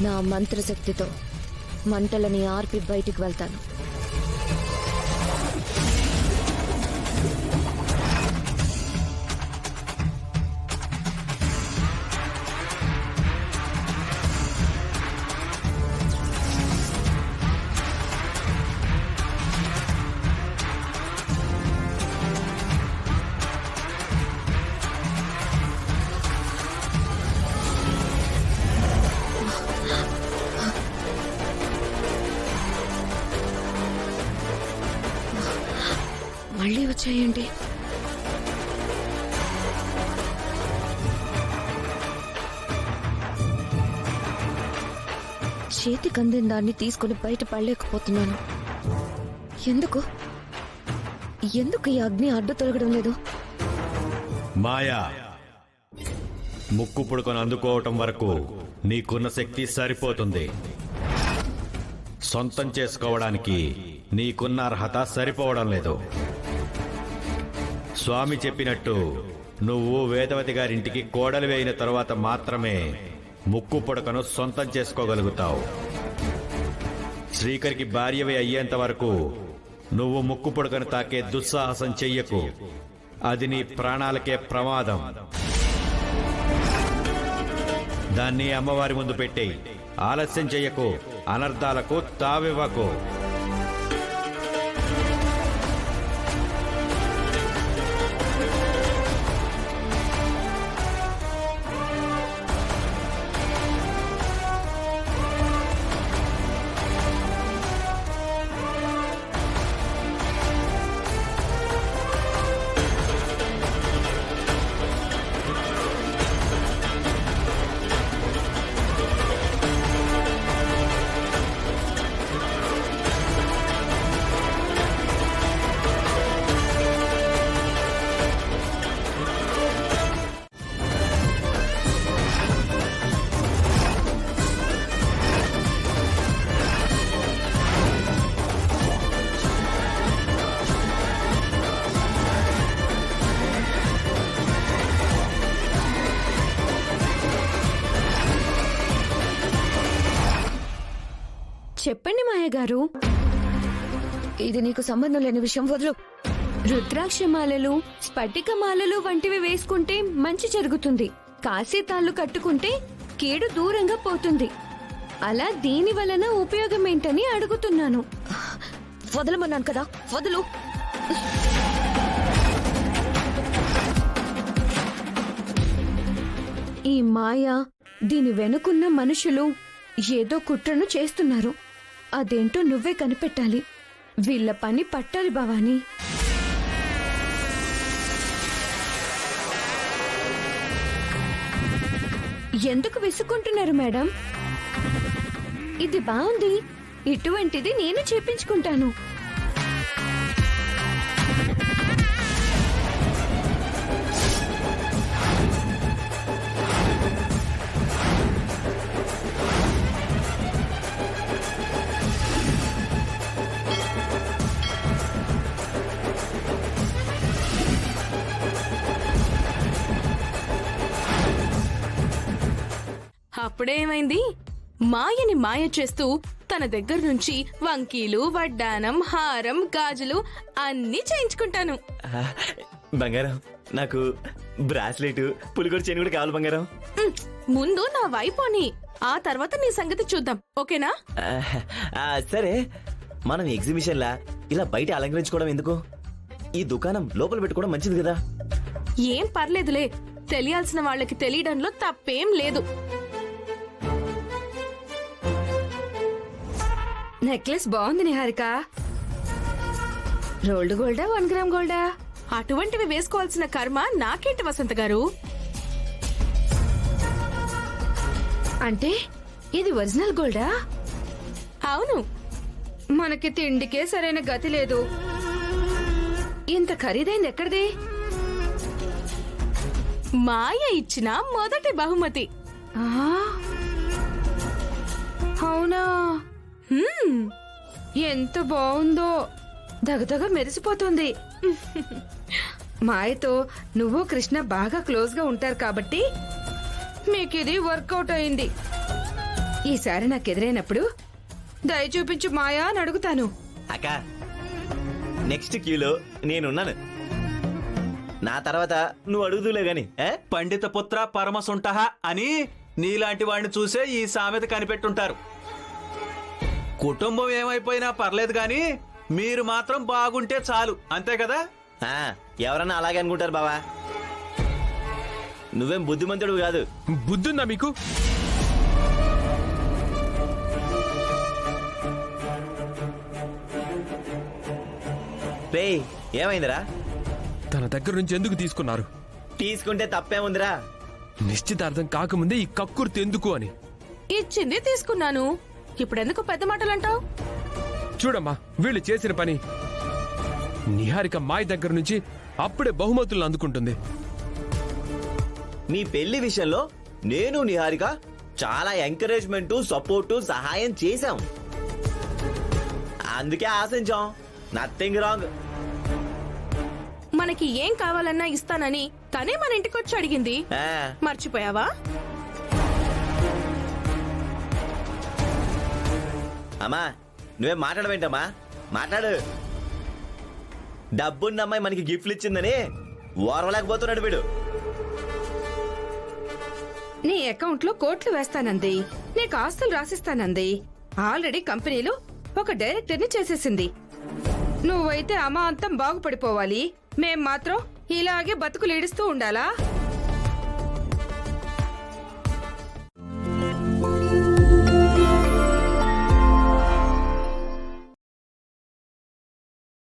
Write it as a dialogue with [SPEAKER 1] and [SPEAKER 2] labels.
[SPEAKER 1] నా మంత్రశక్తితో మంటలని ఆర్పి బయటికి వెళ్తాను. మళ్ళీ వచ్చాయండి. చేతికి అందిన దాన్ని తీసుకుని బయట పడలేకపోతున్నాను. ఎందుకు ఎందుకు ఈ అగ్ని అడ్డు తొలగడం లేదు?
[SPEAKER 2] మాయా, ముక్కు పుడుకొని అందుకోవటం వరకు నీకున్న శక్తి సరిపోతుంది. సొంతం చేసుకోవడానికి నీకున్న అర్హత సరిపోవడం లేదు. స్వామి చెప్పినట్టు నువ్వు వేదవతి గారింటికి కోడలు వేయిన తరువాత మాత్రమే ముక్కు పుడకను సొంతం చేసుకోగలుగుతావు. శ్రీకరికి భార్యవే అయ్యేంత వరకు నువ్వు ముక్కు పుడకను తాకే దుస్సాహసం చెయ్యకు. అది నీ ప్రాణాలకే ప్రమాదం. దాన్ని అమ్మవారి ముందు పెట్టేయి. ఆలస్యం చెయ్యకు. అనర్థాలకు తావివ్వకు.
[SPEAKER 1] చెప్పండి మాయ గారు. ఇది నీకు సంబంధం లేని విషయం, వదులు. రుద్రాక్షమాలలు, స్ఫటికమాలలు వంటివి వేసుకుంటే మంచి జరుగుతుంది. కాశీతాళ్ళు కట్టుకుంటే కీడు దూరంగా పోతుంది. అలా దీని వలన ఉపయోగం ఏంటని అడుగుతున్నాను. వదలమన్నాను కదా, వదులు. ఈ మాయ, దీని వెనుకున్న మనుషులు ఏదో కుట్రను చేస్తున్నారు. అదేంటో నువ్వే కనిపెట్టాలి. వీళ్ళ పని పట్టాలి భవానీ. ఎందుకు విసుక్కుంటున్నారు మేడం? ఇది బాగుంది. ఇటువంటిది నేను చేపించుకుంటాను.
[SPEAKER 3] అప్పుడేమైంది? మాయని మాయ చేస్తూ తన దగ్గర నుంచి వంకీలు, వడ్డానం, హారం, గాజులు అన్నీ చేయించుకుంటాను.
[SPEAKER 4] బంగారం, నాకు బ్రాస్లెట్, పులిగోరు చైన్ కూడా కావాలి బంగారం.
[SPEAKER 3] ముందు నా వైపోని, ఆ తర్వాత నీ సంగతి చూద్దాం. ఓకేనా?
[SPEAKER 4] సరే, మనం ఎగ్జిబిషన్ లా ఇలా బయట అలంకరించుకోవడం ఎందుకు? ఈ దుకాణం లోపల పెట్టుకోవడం మంచిది కదా.
[SPEAKER 3] ఏం పర్లేదులే. తెలియాల్సిన వాళ్ళకి తెలియడంలో తప్పేం లేదు.
[SPEAKER 1] నెక్లెస్ బాగుంది నిహారిక. రోల్డ్ గోల్డా, 1 గ్రామ్ గోల్డా?
[SPEAKER 3] అటువంటివి వేసుకోవాల్సిన కర్మ నాకేంటి వసంత గారు?
[SPEAKER 1] అంటే ఇది ఒరిజినల్ గోల్డా?
[SPEAKER 3] అవును.
[SPEAKER 1] మనకి తిండికే సరైన గతి లేదు. ఇంత ఖరీదైంది ఎక్కడిది?
[SPEAKER 3] మాయ ఇచ్చిన మొదటి బహుమతి.
[SPEAKER 1] అవునా? ఎంత బాగుందో. దగదగ మెరిసిపోతుంది. మాయతో నువ్వు కృష్ణ బాగా క్లోజ్ గా ఉంటారు కాబట్టి మీకు ఇది వర్కౌట్ అయింది.
[SPEAKER 5] ఈసారి నాకెదురైనప్పుడు దయ చూపించు మాయా అని అడుగుతాను.
[SPEAKER 4] అక్క నెక్స్ట్ క్యూలో నేనున్నాను. నా తర్వాత నువ్వు అడుగుదులే గాని
[SPEAKER 6] పండిత పుత్ర పరమసుంటః అని నీలాంటి వాడిని చూసే ఈ సామెత కనిపెట్టుంటారు. కుటుంబం ఏమైపోయినా పర్లేదు గాని మీరు మాత్రం బాగుంటే చాలు, అంతే కదా?
[SPEAKER 4] ఎవరన్నా అలాగే అనుకుంటారు బావా. నువ్వేం బుద్ధిమంతుడు కాదు.
[SPEAKER 7] బుద్ధుందా మీకు?
[SPEAKER 4] రే ఏమైందిరా?
[SPEAKER 7] తన దగ్గర నుంచి ఎందుకు తీసుకున్నారు?
[SPEAKER 4] తీసుకుంటే తప్పేముందిరా?
[SPEAKER 7] నిశ్చితార్థం కాకముందే ఈ కక్కుర్తి ఎందుకు అని.
[SPEAKER 3] ఇచ్చింది తీసుకున్నాను, ఇప్పుడెందుకు పెద్ద మాటలంటావు?
[SPEAKER 7] చూడమ్మా వీళ్ళు చేసిన పని. నిహారిక మాయ దగ్గర నుంచి అప్పుడే బహుమతులను అందుకుంటుంది.
[SPEAKER 4] మీ పెళ్లి విషయంలో నేను నిహారిక చాలా ఎంకరేజ్మెంట్, సపోర్టు, సహాయం చేశాం. అందుకే ఆశించాం. Nothing wrong.
[SPEAKER 3] మనకి ఏం కావాలన్నా ఇస్తానని తనే మన ఇంటికొచ్చి అడిగింది. మర్చిపోయావా?
[SPEAKER 4] అమ్మా నువ్వేం మాట్లాడవేంటమ్మా? మాట్లాడు. డబ్బున్న అమ్మాయి మనకి గిఫ్ట్లు ఇచ్చిందని ఓర్వలేకపోతున్నాడు వీడు.
[SPEAKER 5] నీ అకౌంట్ లో కోట్లు వేస్తానంది, నీకు ఆస్తులు రాసిస్తానంది. ఆల్రెడీ కంపెనీలో ఒక డైరెక్టర్ ని చేసేసింది. నువ్వైతే అమాంతం బాగుపడిపోవాలి, మేం మాత్రం ఇలాగే బతుకులీడుస్తూ ఉండాలా?